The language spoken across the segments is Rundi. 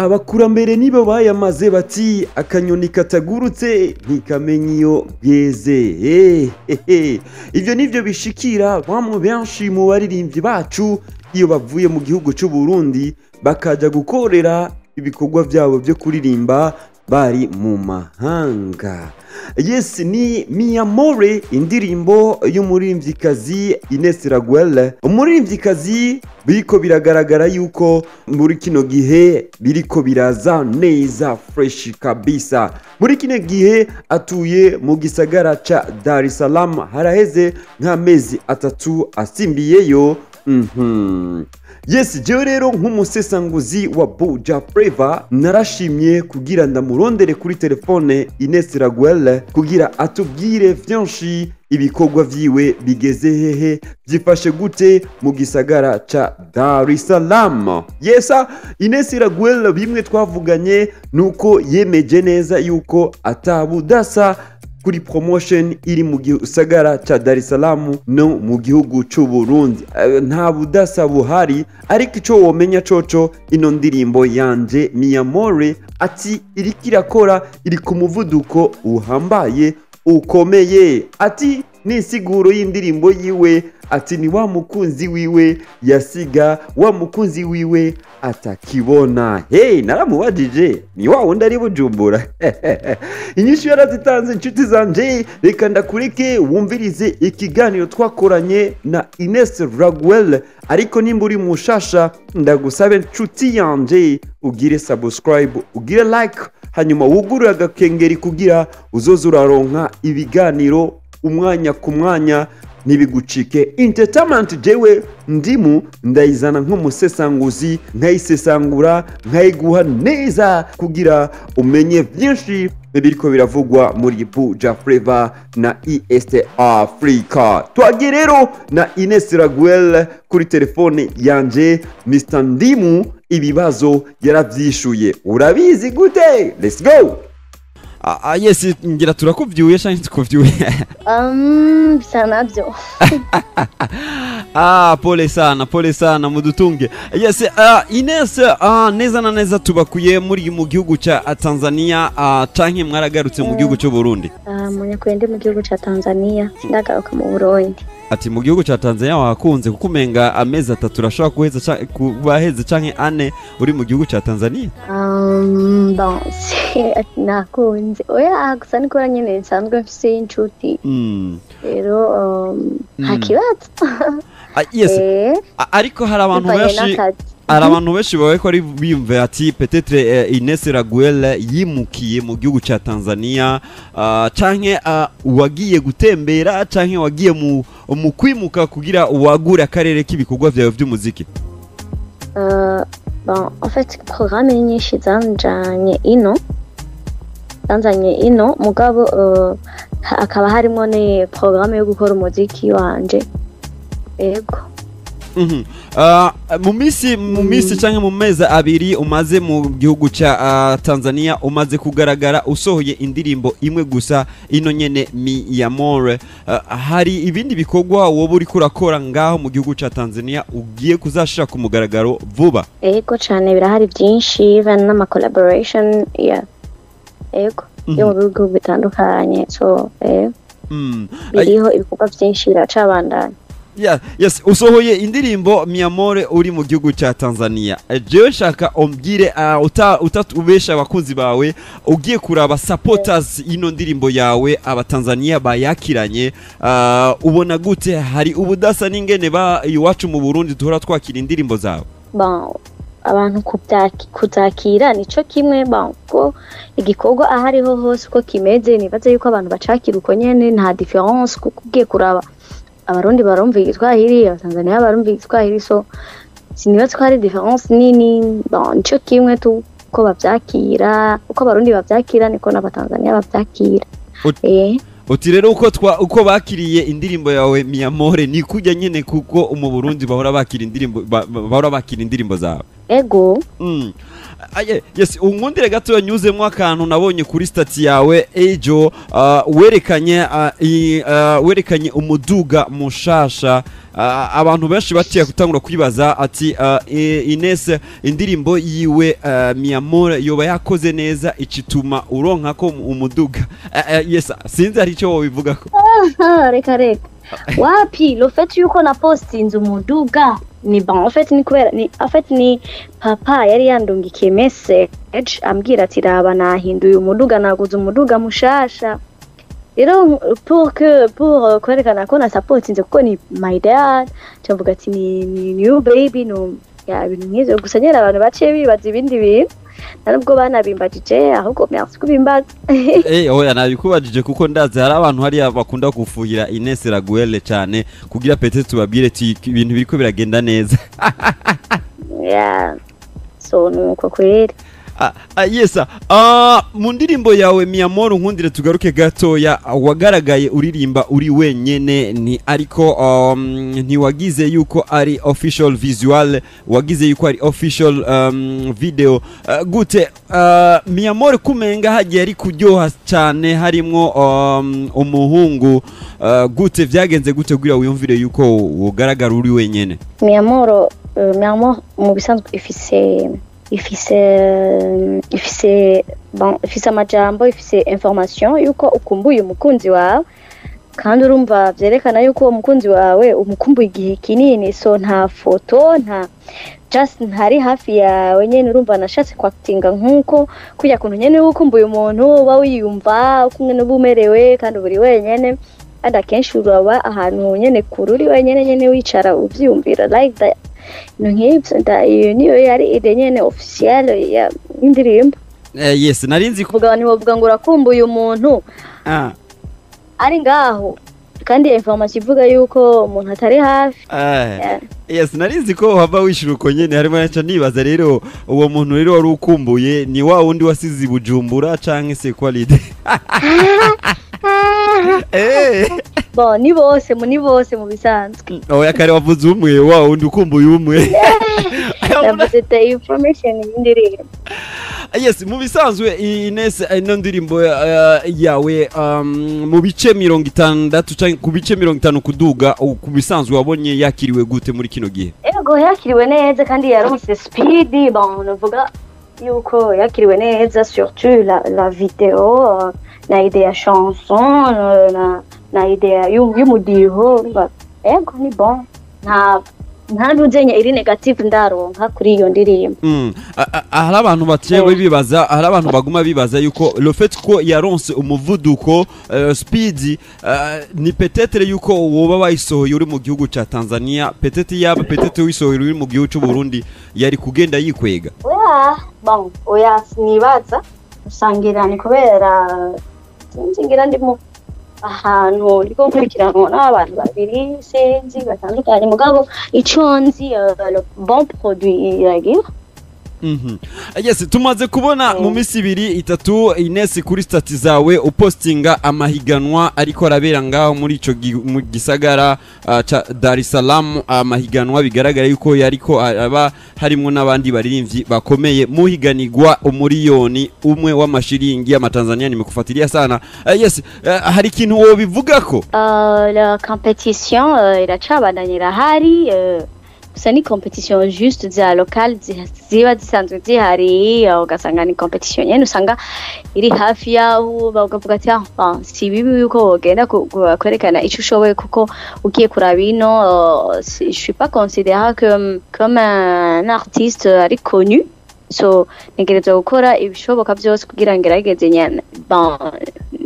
abakurambere nibo bayamaze bati akanyoni katagurutse ntikamenya iyo bweze. Ivyo nivyo bishikira bamwe benshi mu baririmbyi bacu iyo bavuye mu gihugu cy'u Burundi bakaja gukorera ibikorwa vyabo byo kuririmba bari mu mahanga. Yes, ni Mi Amore, indirimbo y'umuririmvyikazi Ines Raguel. Umuririmvyikazi biriko biragaragara yuko muri kino gihe biriko biraza neza fresh kabisa. Muri kino gihe atuye mu gisagara ca Dar es Salaam, haraheze nk'amezi 3 asimbiyeyo. Yes, jewe rero nk'umusesanguzi wa Buja Flava narashimye kugira ndamurondere kuri telefone Ines Raguel kugira atubwire vyinshi ibikorwa vyiwe bigeze hehe, byifashe gute mu gisagara ca Dar es Salaam. Yesa, Ines Raguel bimwe twavuganye nuko yemeje neza yuko atabudasa kuri promotion iri mu gisagara ca Dar es Salaam no mu gihugu cy'u Burundi. Nta budasa buhari, ariko ico womenya coco ino ndirimbo yanje Mi Amore ati iriko irakora iri ku muvuduko uhambaye ukomeye. Ati ni siguro y'indirimbo yiwe, ati ni wa mukunzi wiwe yasiga wa mukunzi wiwe atakibona. Hey, naramubajije ni wa wundi ari Bujumbura. Inyishu yarazitanze inshuti zanje, reka ndakureke wumvirize ikiganiro twakoranye na Ines Raguel. Ariko nimba uri mushasha ndagusabe inshuti yanje ugire subscribe, ugire like, hanyuma wugurure agakengeri kugira uzoze uraronka ibiganiro umwanya ku mwanya ntibigucike. Entertainment jewe ndimu ndayizana nk'umusesanguzi, nkayisesangura nkayiguha neza kugira umenye byinshi biriko biravugwa muri Buja Flava na East Africa. Twagiye rero na Ines Raguel kuri telefone yanje. Mr. Ndimu ibibazo yaravyishuye, urabizi gute? Let's go. Yes, ngira turakuvyuye cyane tukuvyuye. Bisa navyo. Pole sana mudutunge. Yes, Ines, neza na neza tubakuye muri mu gihugu ca Tanzania, canke mwaragarutse mu gihugu cyo Burundi? Munyakwende mu gihugu ca Tanzania, ndagaruka mu Burundi. Ati mu gihugu ca Tanzania wakunze kukumenga amezi 3 urashobora kuheza kubaheze canke ane uri mu gihugu ca Tanzania? Bon, nakunze. Oya, gusa niko nyene nsanzwe mfise inshuti. Rero hakibazo. Yes. Ariko hari abantu benshi bawe ko ari bimve ati peut-être Ines Raguel yimukiye mu gihugu ca Tanzania, canke wagiye gutembera canke wagiye mu kwimuka kugira uwagure akarere k'ibikorwa vyawe by'umuziki. Bon, en fait programme nyinshi zanjanye ino mugabo akaba harimo ne programme yo gukora umuziki wanje. Ego. Mu misi canke mu mezi 2 umaze mu gihugu ca Tanzania umaze kugaragara usohoye indirimbo imwe gusa, ino nyene Mi Amore. Hari ibindi bikorwa wowe uri kurakora ngaho mu gihugu ca Tanzania ugiye kuzashira ku mugaragaro vuba? Ego cyane, birahari byinshi, even n'ama collaboration ego yo mu bihugu bitandukanye. So biriho ibikorwa byinshi biracabandanya. Yes, usohoye indirimbo Mi Amore uri mu gihugu ca Tanzania. Jewe shaka ombwire utatubesha abakunzi bawe ugiye kuraba supporters ino ndirimbo yawe abatanzania bayakiranye, ubona gute? Hari ubudasa n'ingene ba iwacu mu Burundi duhora twakira indirimbo zawe? Bon, abantu kutakira nico kimwe, ko igikorwa ahariho hose uko kimeze, nibaze yuko abantu bacakira uko nyene, nta difference kuko ugiye kuraba abarundi barumva igiswahili, abatanzania barumva igiswahili, so sinibaze ko hari difference nini. Nico kimwe tuko bavyakira, uko abarundi bavyakira niko n'abatanzania bavyakira. Uti rero uko bakiriye indirimbo yawe Mi Amore ni kujya nyene kuko mu Burundi bahora bakira indirimbo zawe? ego yes unkundire gato yanyuzemo akantu nabonye kuri stati yawe ejo werekanye umuduga mushasha abantu benshi baciye gutangura kwibaza ati Ines indirimbo yiwe Mi Amor yoba yakoze neza icituma uronka ko umuduga yes sinzi ari cyo wobivuga ko reka wapi le fait yuko na postinze umuduga ni bon en fait ni papa yari yandungikiye message ambwira ati raba nahinduye umuduga naguze umuduga mushasha rero pour kwerekana ko na supportinze kuko ni my dad cyavuga ati ni new baby no ya ibintu nk'ivyo gusa nyera abantu baciye bibaza ibindi bintu narubwo banabimbajije ahubwo merci kubimbaza oya nabikubajije kuko ndazi hari abantu hariya bakunda gufuhira Ines Raguel cyane kugira peut-être tubabwire ibintu biriko biragenda neza yeah so nuko kweri yes mu ndirimbo yawe Mi Amor nkundire tugaruke gatoya wagaragaye uririmba uri wenyene ni ariko ntiwagize yuko ari official visual wagize yuko ari official video gute Mi Amor kumenga hagiye ari kuryoha cyane harimo umuhungu gute vyagenze gute kugira wiyumvire yuko wogaragara uri wenyene Mi Amor mu bisanzwe ifise amajambo ifise information yuko ukumbuye umukunzi wawe kandi urumva byerekana yuko umukunzi wawe umukumbuye igihe kinini so nta foto nta just ntari hafi yawe nyene urumva nashatse kwactinga nkuko kujya kuntu nyene ukumbuye umuntu uba wiyumva kumwe n'ubumerewe kandi buri wenyene ada kenshi uraba ahantu nyene kururi wenyene wicara uvyumvira like that iyo niyo yari ide nyene official ya indirimbo yes narinzi kuvuga ngo urakumbuye umuntu ari ngaho kandi information ivuga yuko umuntu atari hafi yes narinzi ko hava wishiruko nyene harimo yaca nibaza rero uwo muntu rero wari ukumbuye ni wa wundi wasize Bujumbura canke se quality bon ni bose mu bisanzwe oya kare wavuze umwe wa wundi ukumbuye umwe ndabafite information y'indirimbo yes mu bisanzwe Ines ino ndirimbo yawe mu bice 60 canke ku bice 50 kuduga ku bisanzwe wabonye yakiriwe gute muri kino gihe ego yakiriwe neza kandi yaronse speed bon navuga yuko yakiriwe neza surtout la video na idea chanson na idea y'umudiho ego ni bon nta ntuzenye iri negative ndaronka kuri iyo ndirimbo hari abantu bacewe bibaza hari abantu baguma bibaza yuko le fait ko yaronse umuvuduko speed ni peut-être yuko woba bayisohoye uri mu gihugu ca Tanzania peut-être wisohoye uri mu gihugu cy'u Burundi yari kugenda yikwega bon oya sinibaza usangira ni kubera nzingira ndimo ahantu riko kurikirana n'abantu babiri senzi batandukanye mugabo iconzi le bon produit yagira yes tumaze kubona mu misi 2-3 Ines kuri stati zawe upostinga amahiganwa ariko arabera ngaho muri ico mu gisagara ca Dar es Salaam amahiganwa bigaragara yuko yariko aba harimo n'abandi baririmbyi bakomeye muhiganirwa umuriyoni umwe w'amashiringi y'amatanzania nimekufuatilia sana yes hari kintu wo bivugako la compétition iracabandanyira hari gusa ni competition juste za local ziba zisanzwe zihari ugasanga ni competition nyene usanga iri hafi yaho bakavuga ati si bibi yuko wogenda kwerekana ico ushoboye kuko ugiye kuraba ino je suis pas considéré comme un artiste ari connu so ntegereza gukora ibishoboka byose kugira ngerageze nyane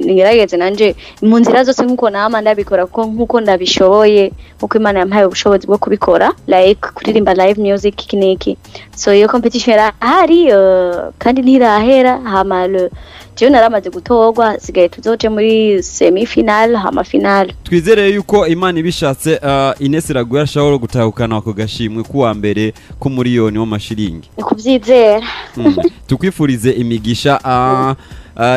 ngerageze nanje mu nzira zose nkuko nama ndabikora kuko nkuko ndabishoboye uko Imana yampaye ubushobozi bwo kubikora like kuririmba live music kiniki so iyo competition yarahari kandi ntirahera hama jewe naramaze gutorwa sigaye tuzoje muri semi final hama final twizere yuko Imana ibishatse Ines Raguel ashobora gutahukana ako gashimwe kuwa mbere ko miliyoni w'amashiringi kuvyizera tukwifurize imigisha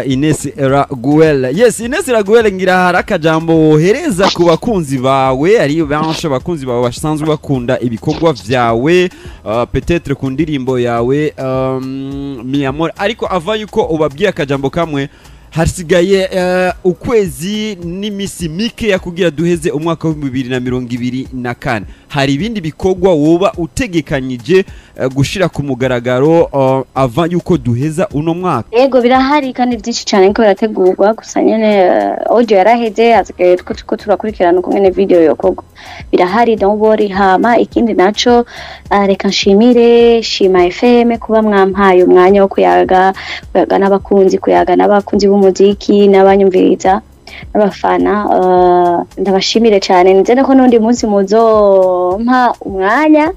Ines Raguel. Yes, Ines Raguel ngira hari akajambo wohereza ku bakunzi bawe ari benshi abakunzi bawe basanzwe bakunda ibikorwa vyawe peut-être ku ndirimbo yawe Mi Amor, ariko ava yuko ubabwiye akajambo kamwe hasigaye ukwezi n'imisi mike ya kugira duheze umwaka wa 2024. Hari ibindi bikorwa woba utegekanyije gushira ku mugaragaro ava yuko duheza uno mwaka? Yego birahari kandi byinshi cyane ko birategurwa, gusa nyene audio yaraheze, hasigaye ko turakurikirana uko nyene video yokorwa. Birahari, don't worry. Hama ikindi naco reka nshimire Shima FM kuba mwampaye umwanya wo kuyaga n'abakunzi, kuyaga n'abakunzi b'umuziki n'abanyumviriza n'abafana. Ndabashimire cyane, nzene ko n'undi munsi muzompa umwanya.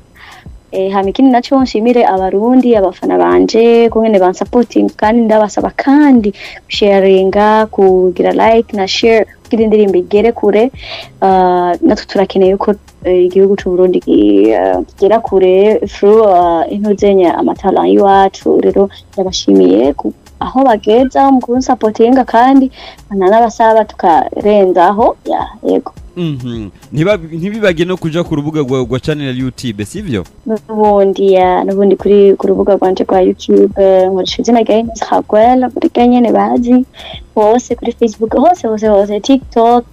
Hama ikindi naco nshimire abarundi, abafana banje kungene bansupporting, kandi ndabasaba kandi sharinga, kugira like na share kugira indirimbo igere kure. Natwe turakeneye yuko igihugu cy'u Burundi kigera kure through intuzenya amatala y'iwacu. Rero ndabashimiye aho bageza mu kunsapotinga, kandi n'abasaba tukarenzaho. Yego. Ntibibage no kuja ku rubuga rwa channel ya YouTube, sivyo? Nubundi kuri ku rubuga rwanje rwa YouTube nkoresha izina rya Ines Raguel, kuri nyene bazi hose, kuri Facebook hose, TikTok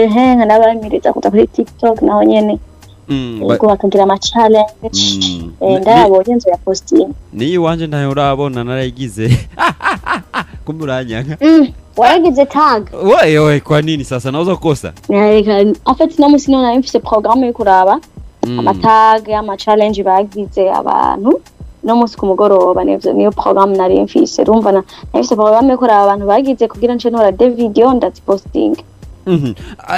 nkanabamiriza kuza kuri TikTok naho nyene ubwo bakagira ama challenge ndabonye nzo ya posting. Ni wanje ntayo urabona narayigize kumuranyanga. Waragize tag? Wewe kwa nini sasa naweza kukosa? Afite no musino na mfise programme yo kuraba amatag ama challenge bagize abantu no musi ku mugoroba, niyo programme nari mfise. Rumva na mfise programme yo kuraba abantu bagize kugira nce ntora de video ndaziposting.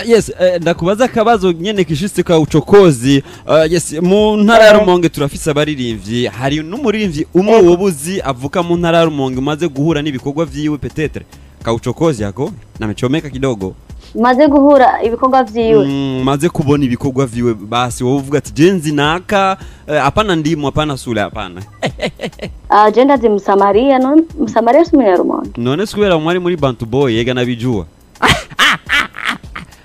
Yes, ndakubaza akabazo nyene kishiste ka ucokozi. Yes, mu ntara ya Rumonge turafise abaririmbyi, hari n'umuririmbyi umwe wobuzi avuka mu ntara ya Rumonge umaze guhura n'ibikorwa vyiwe peut-être ka ucokozi yako namechomeka kidogo, maze guhura ibikorwa vyiwe, maze kubona ibikorwa vyiwe, basi wowe uvuga ati jenzi naka hapana ndimu hapana sura hapana. Agenda zi Msamaria, no Msamaria si ya Rumonge. None sikubera mwari muri Bantu Boy yega nabijua.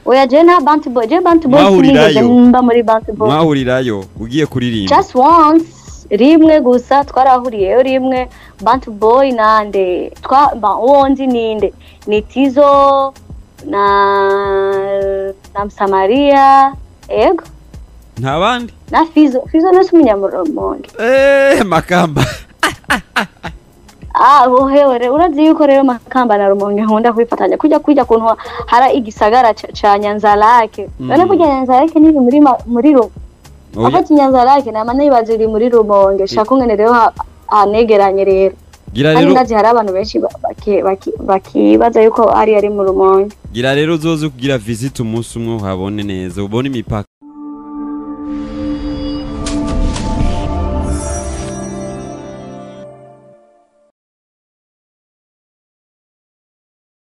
Oya jena Bantu Boy mba muri Bantu Boy. Mwahurirayo ugiye kuririmba? Just once, rimwe gusa twarahuriyeyo rimwe. Bantu Boy nande wonzi ninde ni Tizo na Msamaria, ego nta bandi na Fizo no Munyamuronge. Makamba. Hewe urazi yuko rero Makamba na Rumonge nkunda kwifatanya kujya kuntu hara igisagara ca Nyanzarake. None kujya Nyanzarake ni muri Rumonge. Afati Nyanzarake na mane ibaziri muri Rumonge. Shaka ngene rero anegeranye rero. Gira rero ndazi hari abantu benshi bakibaza yuko ari mu Rumonge. Gira rero uzoze kugira visit umunsi umwe uhabone neza, ubone imipaka.